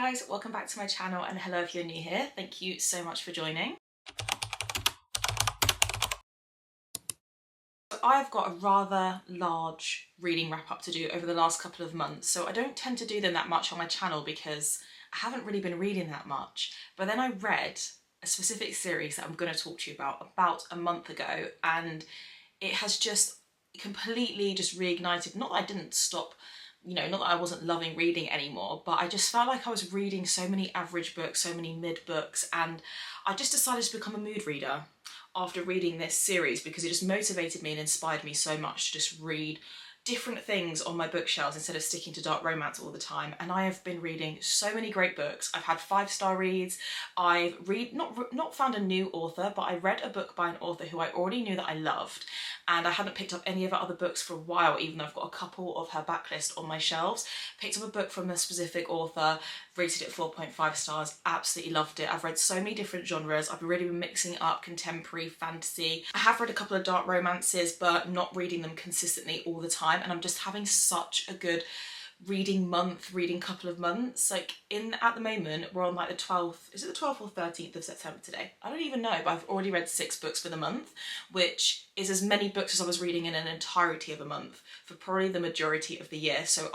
guys, welcome back to my channel, and hello if you're new here. Thank you so much for joining. I've got a rather large reading wrap up to do over the last couple of months, so I don't tend to do them that much on my channel because I haven't really been reading that much. But then I read a specific series that I'm going to talk to you about a month ago, and it has just completely just reignited, not that I didn't stop, not that I wasn't loving reading anymore, but I just felt like I was reading so many average books, so many mid books, and I just decided to become a mood reader after reading this series because it just motivated me and inspired me so much to just read different things on my bookshelves instead of sticking to dark romance all the time. And I have been reading so many great books. I've had 5-star reads. I've not found a new author, but I read a book by an author who I already knew that I loved, and I hadn't picked up any of her other books for a while, even though I've got a couple of her backlist on my shelves. Picked up a book from a specific author, rated it 4.5 stars, absolutely loved it. I've read so many different genres. I've really been mixing up contemporary, fantasy. I have read a couple of dark romances, but not reading them consistently all the time, and I'm just having such a good reading couple of months. Like at the moment we're on like the 12th, is it the 12th or 13th of September today? I don't even know, but I've already read 6 books for the month, which is as many books as I was reading in an entirety of a month for probably the majority of the year. So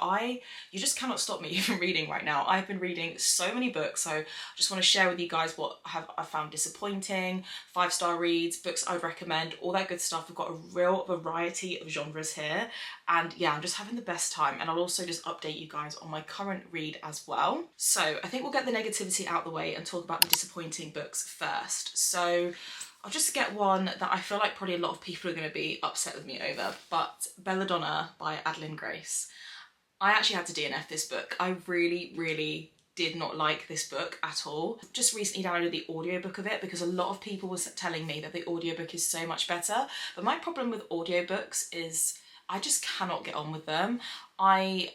you just cannot stop me from reading right now. I've been reading so many books, so I just want to share with you guys what I found disappointing, 5-star reads, books I would recommend, all that good stuff. We've got a real variety of genres here, and yeah, I'm just having the best time. And I'll also just update you guys on my current read as well. So I think we'll get the negativity out the way and talk about the disappointing books first. So I'll just get one that I feel like probably a lot of people are going to be upset with me over, but Belladonna by Adeline Grace. I actually had to DNF this book. I really did not like this book at all. Just recently downloaded the audiobook of it because a lot of people were telling me that the audiobook is so much better. But my problem with audiobooks is I just cannot get on with them. I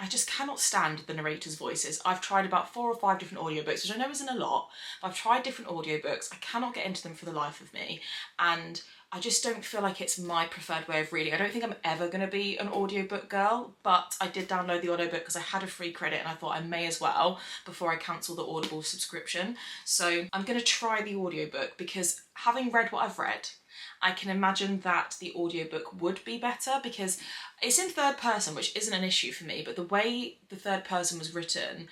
just cannot stand the narrator's voices. I've tried about 4 or 5 different audiobooks, which I know isn't a lot, but I've tried different audiobooks. I cannot get into them for the life of me, and I just don't feel like it's my preferred way of reading. I don't think I'm ever going to be an audiobook girl, but I did download the audiobook because I had a free credit and I thought I may as well before I cancel the Audible subscription. So I'm going to try the audiobook because having read what I've read, I can imagine that the audiobook would be better because it's in third person, which isn't an issue for me, but the way the third person was written,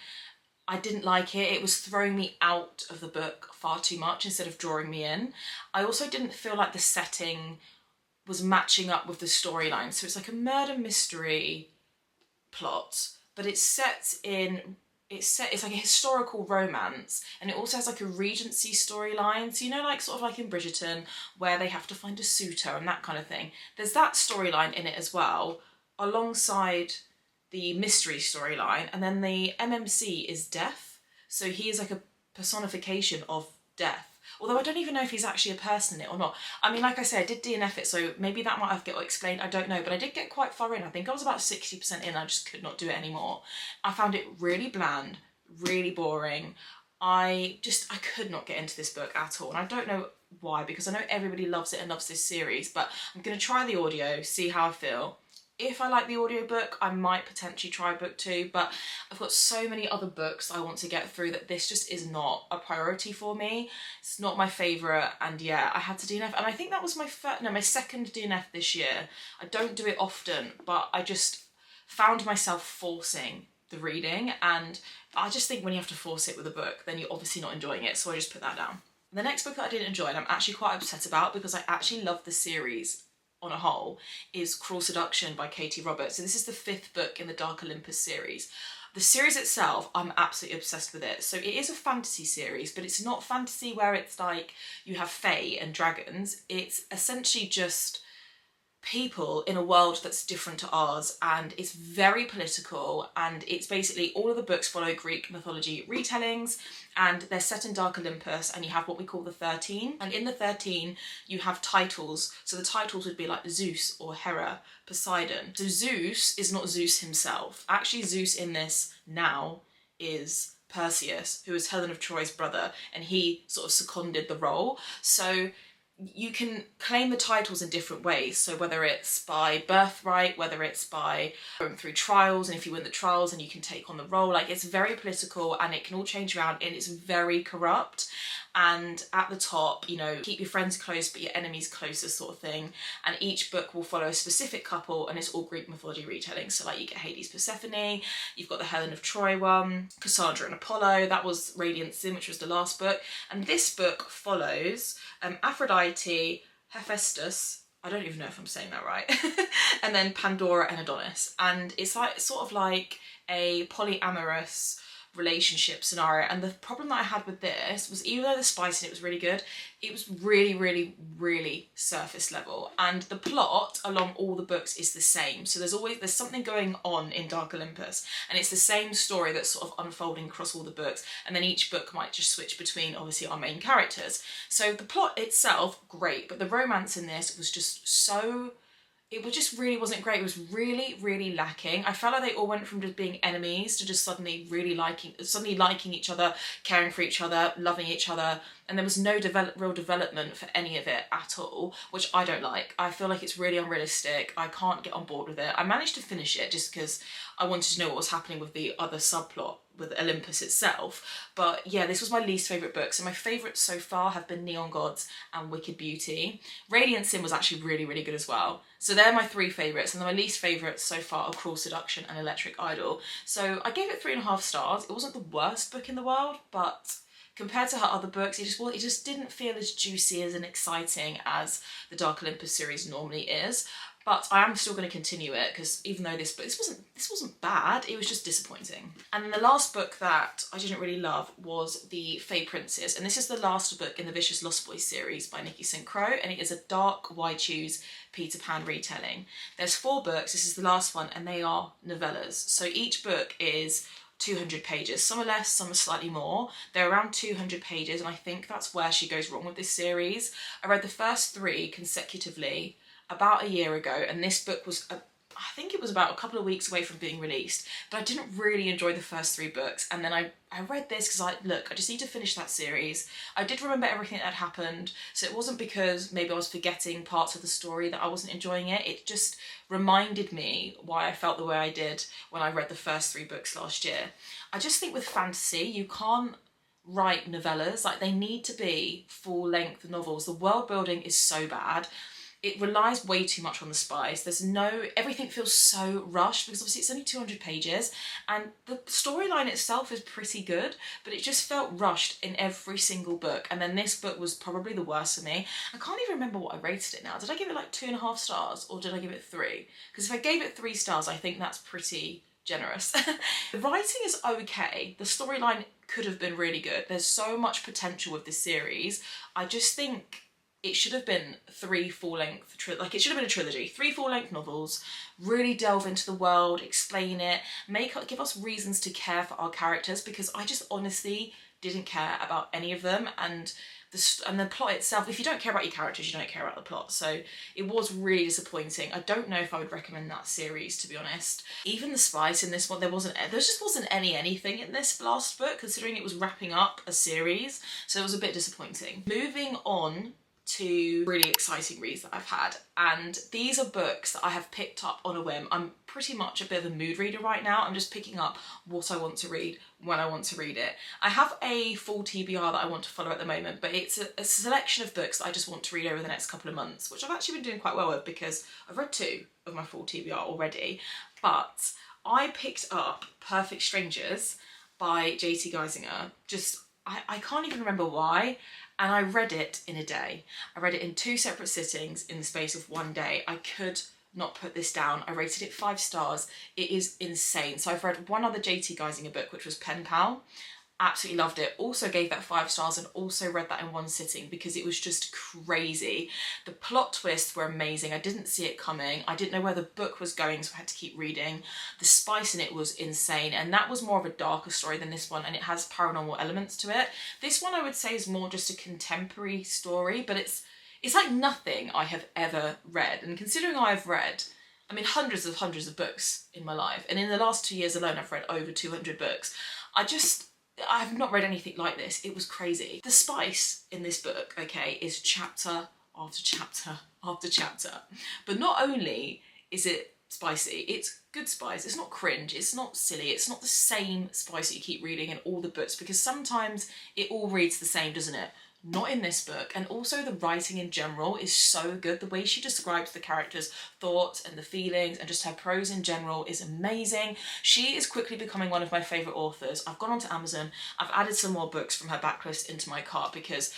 I didn't like it. It was throwing me out of the book far too much instead of drawing me in. I also didn't feel like the setting was matching up with the storyline. So it's like a murder mystery plot, but it's like a historical romance, and it also has like a Regency storyline. So like sort of like in Bridgerton where they have to find a suitor and that kind of thing. There's that storyline in it as well, alongside the mystery storyline, and then the MMC is death. So he is like a personification of death. Although I don't even know if he's actually a person in it or not. I mean, like I said, I did DNF it, so maybe that might have got explained, I don't know. But I did get quite far in. I think I was about 60% in, I just could not do it anymore. I found it really bland, really boring. I could not get into this book at all. And I don't know why, because I know everybody loves it and loves this series, but I'm going to try the audio, see how I feel. If I like the audiobook, I might potentially try book 2, but I've got so many other books I want to get through that this just is not a priority for me. It's not my favourite, and yeah, I had to DNF. And I think that was my second DNF this year. I don't do it often, but I just found myself forcing the reading, and I just think when you have to force it with a book, then you're obviously not enjoying it, so I just put that down. The next book that I didn't enjoy, and I'm actually quite upset about because I actually love the series on a whole, is Cruel Seduction by Katie Roberts. So this is the 5th book in the Dark Olympus series. The series itself, I'm absolutely obsessed with it. So it is a fantasy series, but it's not fantasy where it's like you have fae and dragons. It's essentially just people in a world that's different to ours, and it's very political, and it's basically all of the books follow Greek mythology retellings, and they're set in Dark Olympus, and you have what we call the 13, and in the 13 you have titles. So the titles would be like Zeus or Hera, Poseidon. So Zeus is not Zeus himself. Actually, Zeus in this now is Perseus, who is Helen of Troy's brother, and he sort of seconded the role. So you can claim the titles in different ways. So whether it's by birthright, whether it's by going through trials, and if you win the trials and you can take on the role, like it's very political and it can all change around and it's very corrupt. And at the top, you know, keep your friends close but your enemies closer sort of thing. And each book will follow a specific couple and it's all Greek mythology retelling. So like you get Hades, Persephone, you've got the Helen of Troy one, Cassandra and Apollo, that was Radiant Sin, which was the last book. And this book follows Aphrodite, Hephaestus, I don't even know if I'm saying that right, and then Pandora and Adonis. And it's like sort of like a polyamorous relationship scenario. And the problem that I had with this was, even though the spice in it was really good, it was really surface level, and the plot along all the books is the same. So there's something going on in Dark Olympus and it's the same story that's sort of unfolding across all the books, and then each book might just switch between obviously our main characters. So the plot itself, great, but the romance in this was just so, it just really wasn't great. It was really lacking. I felt like they all went from just being enemies to just suddenly liking each other, caring for each other, loving each other, and there was no real development for any of it at all, which I don't like. I feel like it's really unrealistic. I can't get on board with it. I managed to finish it just because I wanted to know what was happening with the other subplot with Olympus itself. But yeah, this was my least favourite book. So my favourites so far have been Neon Gods and Wicked Beauty. Radiant Sin was actually really good as well. So they're my three favourites, and then my least favourites so far are Cruel Seduction and Electric Idol. So I gave it 3.5 stars. It wasn't the worst book in the world, but compared to her other books, it just didn't feel as juicy and exciting as the Dark Olympus series normally is. But I am still going to continue it because even though this wasn't bad, it was just disappointing. And then the last book that I didn't really love was The Fae Princes, and this is the last book in the Vicious Lost Boys series by Nikki St. Crow, and it is a dark Why Choose Peter Pan retelling. There's 4 books, this is the last one, and they are novellas. So each book is 200 pages. Some are less, some are slightly more. They're around 200 pages, and I think that's where she goes wrong with this series. I read the first 3 consecutively about a year ago, and this book was, I think it was about a couple of weeks away from being released, but I didn't really enjoy the first 3 books. And then I read this because I just need to finish that series. I did remember everything that had happened, so it wasn't because maybe I was forgetting parts of the story that I wasn't enjoying it. It just reminded me why I felt the way I did when I read the first 3 books last year. I just think with fantasy, you can't write novellas, like they need to be full-length novels. The world building is so bad. It relies way too much on the spice. Everything feels so rushed because obviously it's only 200 pages and the storyline itself is pretty good, but it just felt rushed in every single book. And then this book was probably the worst for me. I can't even remember what I rated it now. Did I give it like 2.5 stars or did I give it 3? Because if I gave it 3 stars, I think that's pretty generous. The writing is okay. The storyline could have been really good. There's so much potential with this series. I just think it should have been 3 full-length, it should have been a trilogy, 3 full-length novels, really delve into the world, explain it, give us reasons to care for our characters, because I just honestly didn't care about any of them, and the plot itself, if you don't care about your characters, you don't care about the plot, so it was really disappointing. I don't know if I would recommend that series, to be honest. Even the spice in this one, there just wasn't anything in this last book, considering it was wrapping up a series, so it was a bit disappointing. Moving on to really exciting reads that I've had, and these are books that I have picked up on a whim. I'm pretty much a bit of a mood reader right now. I'm just picking up what I want to read when I want to read it. I have a full TBR that I want to follow at the moment, but it's a selection of books that I just want to read over the next couple of months, which I've actually been doing quite well with because I've read 2 of my full TBR already. But I picked up Perfect Strangers by J.T. Geisinger. I can't even remember why. And I read it in a day. I read it in 2 separate sittings in the space of 1 day. I could not put this down. I rated it 5 stars. It is insane. So I've read one other J.T. Geisinger book, which was Pen Pal. Absolutely loved it. Also gave that 5 stars and also read that in 1 sitting because it was just crazy. The plot twists were amazing. I didn't see it coming. I didn't know where the book was going, so I had to keep reading. The spice in it was insane, and that was more of a darker story than this one, and it has paranormal elements to it. This one I would say is more just a contemporary story, but it's like nothing I have ever read. And considering I've read, I mean, hundreds of books in my life, and in the last 2 years alone I've read over 200 books. I've not read anything like this. It was crazy. The spice in this book, okay, is chapter after chapter after chapter. But not only is it spicy, it's good spice. It's not cringe, it's not silly, it's not the same spice that you keep reading in all the books, because sometimes it all reads the same, doesn't it? Not in this book. And also the writing in general is so good. The way she describes the characters' thoughts and the feelings and just her prose in general is amazing. She is quickly becoming one of my favourite authors. I've gone onto Amazon, I've added some more books from her backlist into my cart because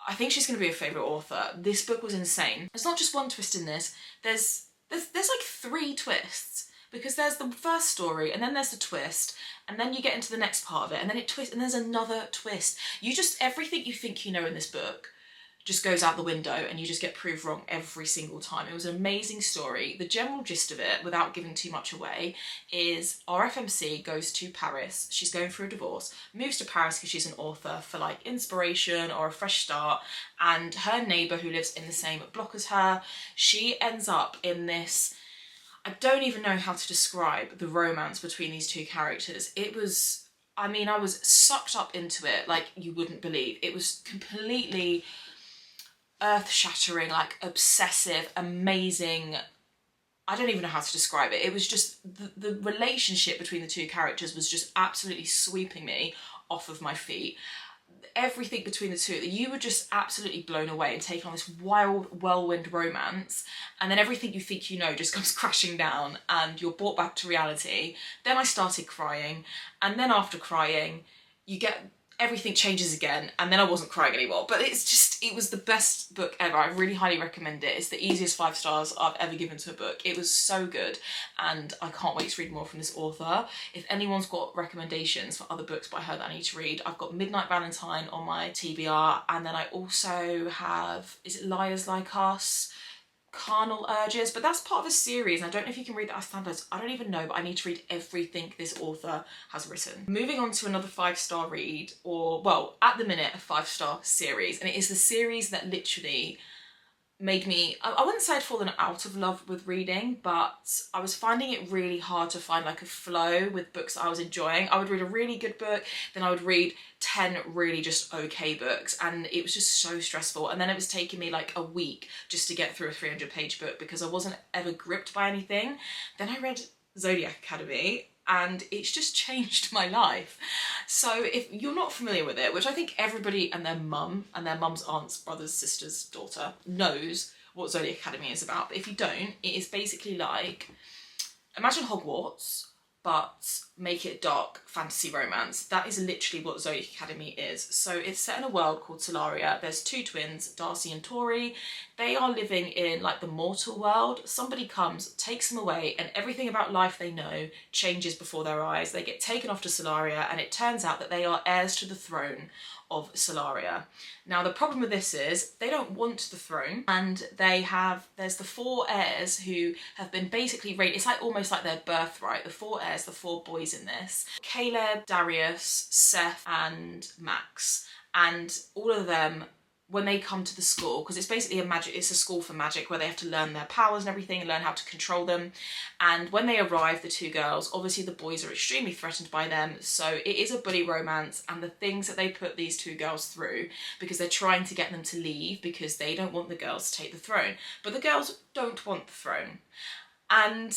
I think she's going to be a favourite author. This book was insane. There's not just one twist in this, there's like 3 twists, because there's the first story and then there's the twist and then you get into the next part of it and then it twists and there's another twist. Everything you think you know in this book just goes out the window and you just get proved wrong every single time. It was an amazing story. The general gist of it, without giving too much away, is our FMC goes to Paris. She's going through a divorce, moves to Paris because she's an author for like inspiration or a fresh start, and her neighbour who lives in the same block as her, she ends up in this, I don't even know how to describe the romance between these 2 characters. It was, I mean, I was sucked up into it like you wouldn't believe. It was completely earth-shattering, like obsessive, amazing. I don't even know how to describe it. It was just, the relationship between the 2 characters was just absolutely sweeping me off of my feet. Everything between the 2, you were just absolutely blown away and taken on this wild whirlwind romance, and then everything you think you know just comes crashing down and you're brought back to reality. Then I started crying, and then after crying you get, everything changes again, and then I wasn't crying anymore. But it's just, it was the best book ever. I really highly recommend it. It's the easiest 5 stars I've ever given to a book. It was so good, and I can't wait to read more from this author. If anyone's got recommendations for other books by her that I need to read, I've got Midnight Valentine on my TBR, and then I also have, is it Liars Like Us? Carnal Urges, but that's part of a series and I don't know if you can read that as standards. I don't even know, but I need to read everything this author has written. Moving on to another 5-star read, or well, at the minute a 5-star series, and it is the series that literally made me, I wouldn't say I'd fallen out of love with reading, but I was finding it really hard to find like a flow with books that I was enjoying. I would read a really good book, then I would read 10 really just okay books, and it was just so stressful. And then it was taking me like a week just to get through a 300-page book because I wasn't ever gripped by anything. Then I read Zodiac Academy, and it's just changed my life. So if you're not familiar with it, which I think everybody and their mum and their mum's aunts, brothers, sisters, daughter knows what Zodiac Academy is about, but if you don't, it is basically like, imagine Hogwarts, but make it dark fantasy romance. That is literally what Zodiac Academy is. So it's set in a world called Solaria. There's 2 twins, Darcy and Tori. They are living in like the mortal world. Somebody comes, takes them away, and everything about life they know changes before their eyes. They get taken off to Solaria, and it turns out that they are heirs to the throne of Solaria. Now the problem with this is they don't want the throne, and there's the 4 heirs who have been basically raised, it's like almost like their birthright, the 4 heirs, the 4 boys in this. Caleb, Darius, Seth and Max, and all of them, when they come to the school, because it's basically it's a school for magic where they have to learn their powers and everything and learn how to control them. And when they arrive, the 2 girls, obviously the boys are extremely threatened by them, so it is a bully romance, and the things that they put these 2 girls through, because they're trying to get them to leave because they don't want the girls to take the throne, but the girls don't want the throne. And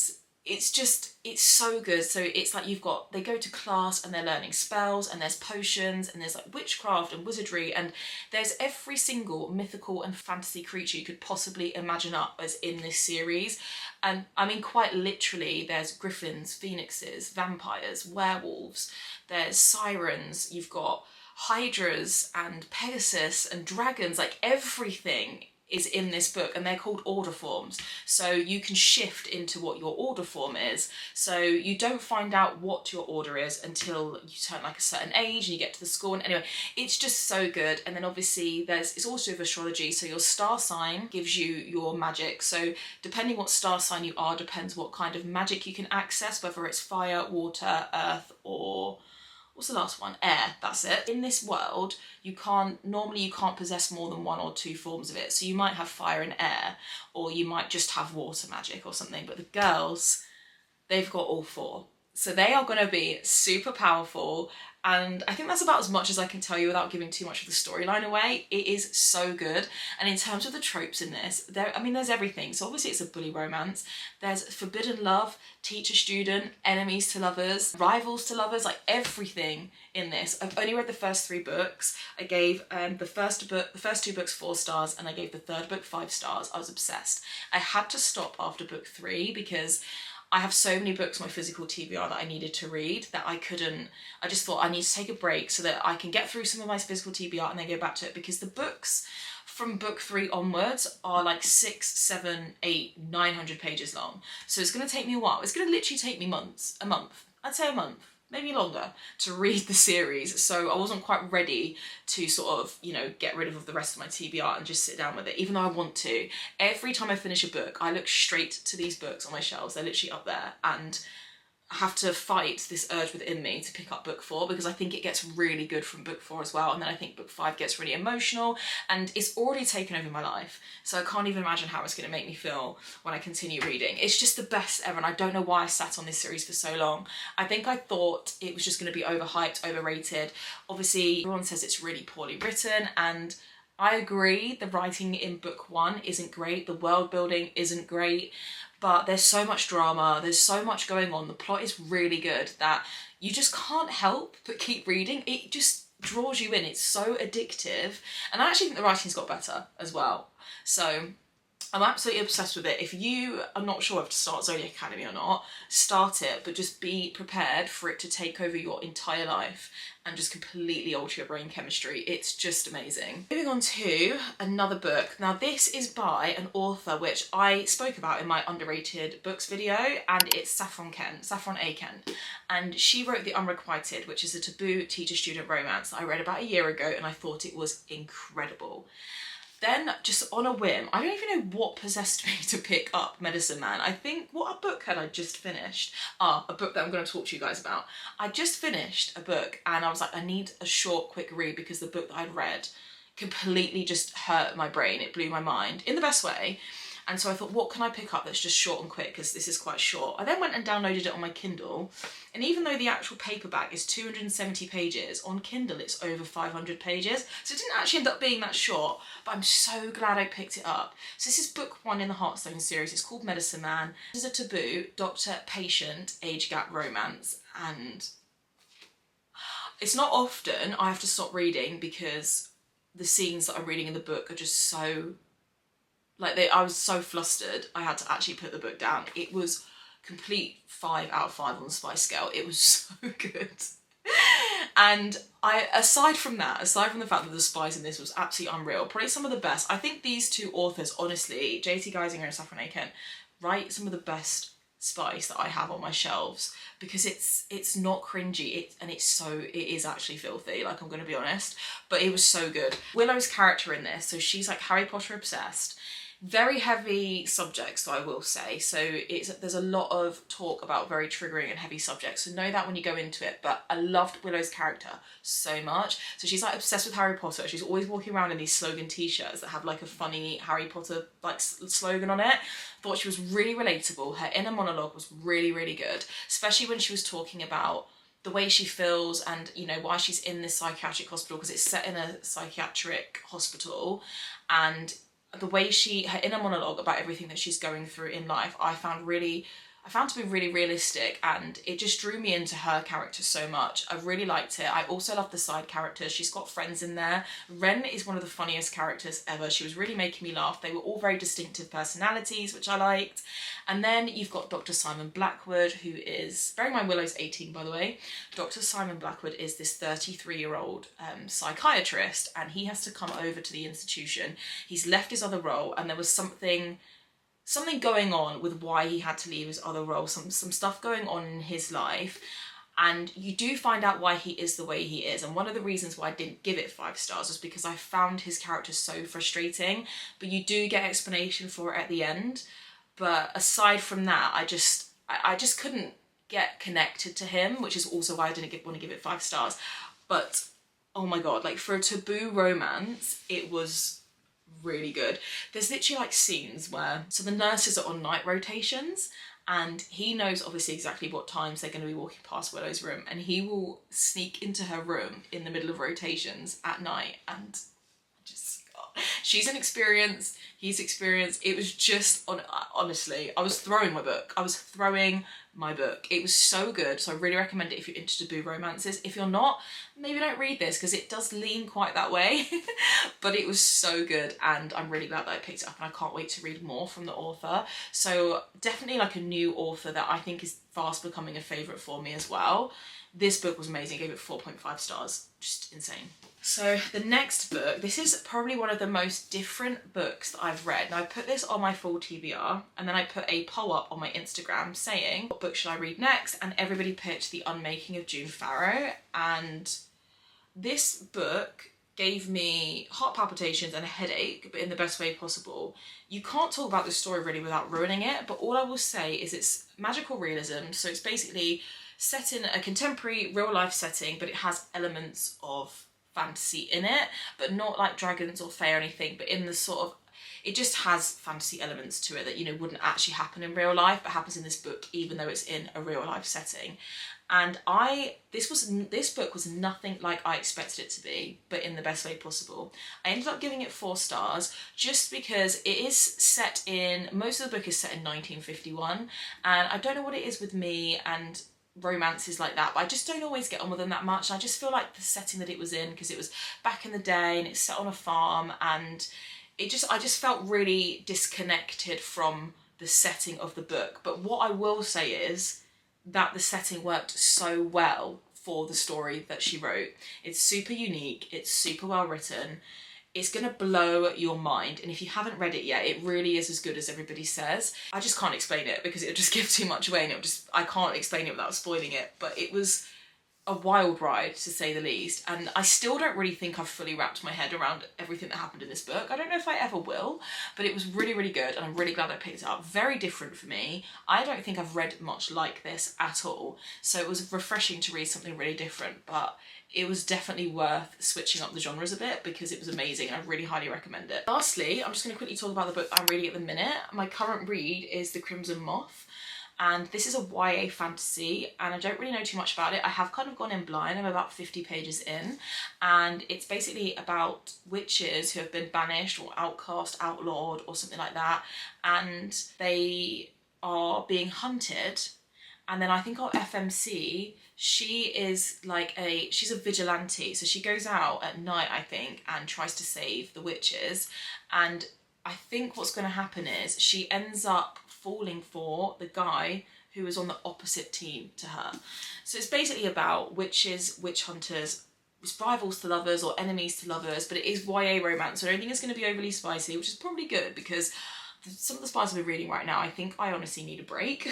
it's so good. So it's like they go to class and they're learning spells, and there's potions, and there's like witchcraft and wizardry, and there's every single mythical and fantasy creature you could possibly imagine up as in this series. And I mean, quite literally, there's griffins, phoenixes, vampires, werewolves, there's sirens, you've got hydras and Pegasus and dragons, like everything is in this book, and they're called order forms. So you can shift into what your order form is. So you don't find out what your order is until you turn like a certain age and you get to the school. And anyway, it's just so good. And then obviously it's also with astrology. So your star sign gives you your magic. So depending what star sign you are, depends what kind of magic you can access, whether it's fire, water, earth, or what's the last one? Air, that's it. In this world, normally you can't possess more than 1 or 2 forms of it. So you might have fire and air, or you might just have water magic or something. But the girls, they've got all 4. So they are going to be super powerful, and I think that's about as much as I can tell you without giving too much of the storyline away. It is so good, and in terms of the tropes in this, there's everything. So obviously it's a bully romance. There's forbidden love, teacher-student, enemies to lovers, rivals to lovers, like everything in this. I've only read the first 3 books. I gave the first 2 books 4 stars, and I gave the 3rd book 5 stars. I was obsessed. I had to stop after book 3 because I have so many books on my physical TBR that I needed to read that I just thought I need to take a break so that I can get through some of my physical TBR and then go back to it, because the books from book 3 onwards are like 6, 7, 8, 900 pages long. So it's going to take me a while. It's going to literally take me a month. I'd say a month, maybe longer, to read the series. So I wasn't quite ready to sort of, you know, get rid of the rest of my TBR and just sit down with it, even though I want to. Every time I finish a book, I look straight to these books on my shelves. They're literally up there, and I have to fight this urge within me to pick up book 4, because I think it gets really good from book 4 as well, and then I think book 5 gets really emotional, and it's already taken over my life, so I can't even imagine how it's going to make me feel when I continue reading. It's just the best ever, and I don't know why I sat on this series for so long. I think I thought it was just going to be overhyped, overrated. Obviously everyone says it's really poorly written, and I agree, the writing in book 1 isn't great, the world building isn't great, but there's so much drama, there's so much going on, the plot is really good that you just can't help but keep reading. It just draws you in, it's so addictive, and I actually think the writing's got better as well. So I'm absolutely obsessed with it. If you are not sure if to start Zodiac Academy or not, start it, but just be prepared for it to take over your entire life and just completely alter your brain chemistry. It's just amazing. Moving on to another book. Now this is by an author which I spoke about in my underrated books video, and it's Saffron A. Kent. And she wrote The Unrequited, which is a taboo teacher-student romance that I read about a year ago, and I thought it was incredible. Then, just on a whim, I don't even know what possessed me to pick up Medicine Man. I think, what book had I just finished? A book that I'm going to talk to you guys about. I just finished a book and I was like, I need a short, quick read, because the book that I'd read completely just hurt my brain. It blew my mind in the best way. And so I thought, what can I pick up that's just short and quick, because this is quite short. I then went and downloaded it on my Kindle, and even though the actual paperback is 270 pages, on Kindle it's over 500 pages, so it didn't actually end up being that short, but I'm so glad I picked it up. So this is book 1 in the Heartstone series. It's called Medicine Man. This is a taboo, doctor-patient, age gap romance, and it's not often I have to stop reading because the scenes that I'm reading in the book are just so... I was so flustered, I had to actually put the book down. It was complete 5 out of 5 on the spice scale. It was so good. And aside from the fact that the spice in this was absolutely unreal, probably some of the best, I think these 2 authors, honestly, J.T. Geisinger and Saffron A. Kent, write some of the best spice that I have on my shelves, because it's not cringy, it is actually filthy, like, I'm gonna be honest, but it was so good. Willow's character in this, so she's like Harry Potter obsessed. Very heavy subjects, though, I will say. So there's a lot of talk about very triggering and heavy subjects, so know that when you go into it. But I loved Willow's character so much. So she's like obsessed with Harry Potter. She's always walking around in these slogan t-shirts that have like a funny Harry Potter like slogan on it. Thought she was really relatable. Her inner monologue was really, really good, especially when she was talking about the way she feels and, you know, why she's in this psychiatric hospital, because it's set in a psychiatric hospital, and the way her inner monologue about everything that she's going through in life, I found to be really realistic, and it just drew me into her character so much. I really liked it. I also love the side characters. She's got friends in there. Ren is one of the funniest characters ever. She was really making me laugh. They were all very distinctive personalities, which I liked. And then you've got Dr. Simon Blackwood, who is, bearing in mind Willow's 18 by the way, Dr. Simon Blackwood is this 33-year-old psychiatrist, and he has to come over to the institution. He's left his other role, and there was something going on with why he had to leave his other role, some stuff going on in his life, and you do find out why he is the way he is. And one of the reasons why I didn't give it 5 stars was because I found his character so frustrating, but you do get explanation for it at the end. But aside from that, I just couldn't get connected to him, which is also why I didn't want to give it 5 stars. But oh my god, like, for a taboo romance, it was really good. There's literally like scenes where, so the nurses are on night rotations, and he knows obviously exactly what times they're going to be walking past Willow's room, and he will sneak into her room in the middle of rotations at night, and just, she's inexperienced, he's experienced. It was just, honestly, I was throwing my book. It was so good, so I really recommend it if you're interested in boo romances. If you're not, maybe don't read this because it does lean quite that way. But it was so good, and I'm really glad that I picked it up, and I can't wait to read more from the author. So definitely like a new author that I think is fast becoming a favourite for me as well. This book was amazing. I gave it 4.5 stars. Just insane. So the next book, this is probably one of the most different books that I've read. Now I put this on my full TBR, and then I put a poll up on my Instagram saying, what book should I read next? And everybody picked The Unmaking of June Farrow. And this book gave me heart palpitations and a headache, but in the best way possible. You can't talk about this story really without ruining it, but all I will say is it's magical realism. So it's basically set in a contemporary real life setting, but it has elements of fantasy in it, but not like dragons or fae or anything, but in the sort of, it just has fantasy elements to it that, you know, wouldn't actually happen in real life, but happens in this book even though it's in a real life setting. And this book was nothing like I expected it to be, but in the best way possible. I ended up giving it 4 stars just because it is set in, most of the book is set in 1951, and I don't know what it is with me and romances like that, but I just don't always get on with them that much. I just feel like the setting that it was in, because it was back in the day and it's set on a farm, and I just felt really disconnected from the setting of the book. But what I will say is that the setting worked so well for the story that she wrote. It's super unique, it's super well written, it's gonna blow your mind, and if you haven't read it yet, it really is as good as everybody says. I just can't explain it because it would just give too much away, and I can't explain it without spoiling it, but it was a wild ride to say the least, and I still don't really think I've fully wrapped my head around everything that happened in this book. I don't know if I ever will, but it was really, really good, and I'm really glad I picked it up. Very different for me. I don't think I've read much like this at all, so it was refreshing to read something really different, but it was definitely worth switching up the genres a bit because it was amazing. I really highly recommend it. Lastly, I'm just going to quickly talk about the book that I'm reading at the minute. My current read is The Crimson Moth, and this is a YA fantasy, and I don't really know too much about it. I have kind of gone in blind. I'm about 50 pages in, and it's basically about witches who have been banished or outcast, outlawed or something like that, and they are being hunted. And then I think our FMC, she's a vigilante, so she goes out at night, I think, and tries to save the witches. And I think what's going to happen is she ends up falling for the guy who is on the opposite team to her. So it's basically about witches, witch hunters, rivals to lovers or enemies to lovers, but it is YA romance, so I don't think it's going to be overly spicy, which is probably good because some of the spice I've been reading right now, I think I honestly need a break.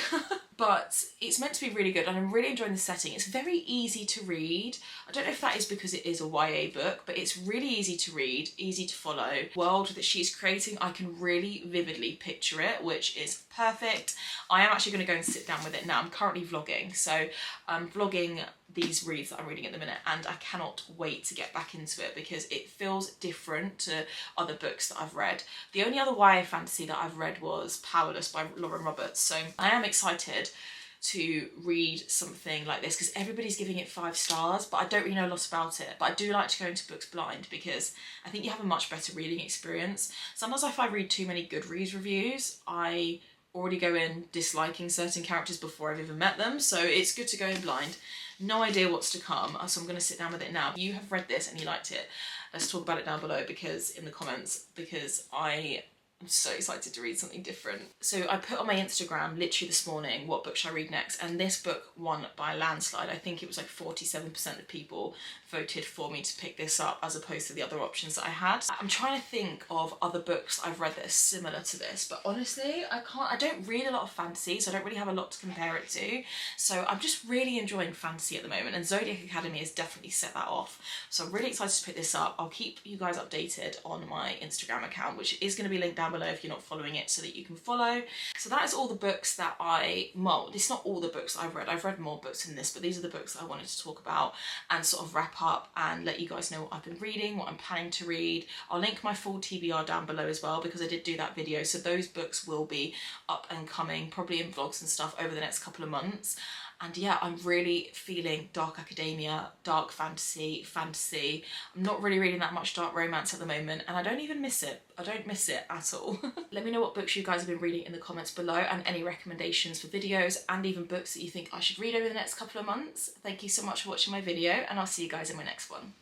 But it's meant to be really good, and I'm really enjoying the setting. It's very easy to read. I don't know if that is because it is a YA book, but it's really easy to read, easy to follow. The world that she's creating, I can really vividly picture it, which is perfect. I am actually going to go and sit down with it now. I'm currently vlogging, so I'm vlogging these reads that I'm reading at the minute, and I cannot wait to get back into it because it feels different to other books that I've read. The only other YA fantasy that I've read was Powerless by Lauren Roberts, so I am excited to read something like this because everybody's giving it 5 stars, but I don't really know a lot about it. But I do like to go into books blind because I think you have a much better reading experience. Sometimes if I read too many Goodreads reviews, I already go in disliking certain characters before I've even met them, so it's good to go in blind. No idea what's to come, so I'm going to sit down with it now. If you have read this and you liked it, let's talk about it down below in the comments, because I'm so excited to read something different. So I put on my Instagram literally this morning, what book should I read next? And this book won by a landslide. I think it was like 47% of people voted for me to pick this up as opposed to the other options that I had. I'm trying to think of other books I've read that are similar to this, but honestly, I don't read a lot of fantasy, so I don't really have a lot to compare it to. So I'm just really enjoying fantasy at the moment, and Zodiac Academy has definitely set that off. So I'm really excited to pick this up. I'll keep you guys updated on my Instagram account, which is going to be linked down down below if you're not following it so that you can follow. So that is all the books that well, it's not all the books I've read more books than this, but these are the books that I wanted to talk about and sort of wrap up and let you guys know what I've been reading, what I'm planning to read. I'll link my full TBR down below as well because I did do that video, so those books will be up and coming, probably in vlogs and stuff over the next couple of months. And yeah, I'm really feeling dark academia, dark fantasy. I'm not really reading that much dark romance at the moment, and I don't even miss it. I don't miss it at all. Let me know what books you guys have been reading in the comments below and any recommendations for videos and even books that you think I should read over the next couple of months. Thank you so much for watching my video, and I'll see you guys in my next one.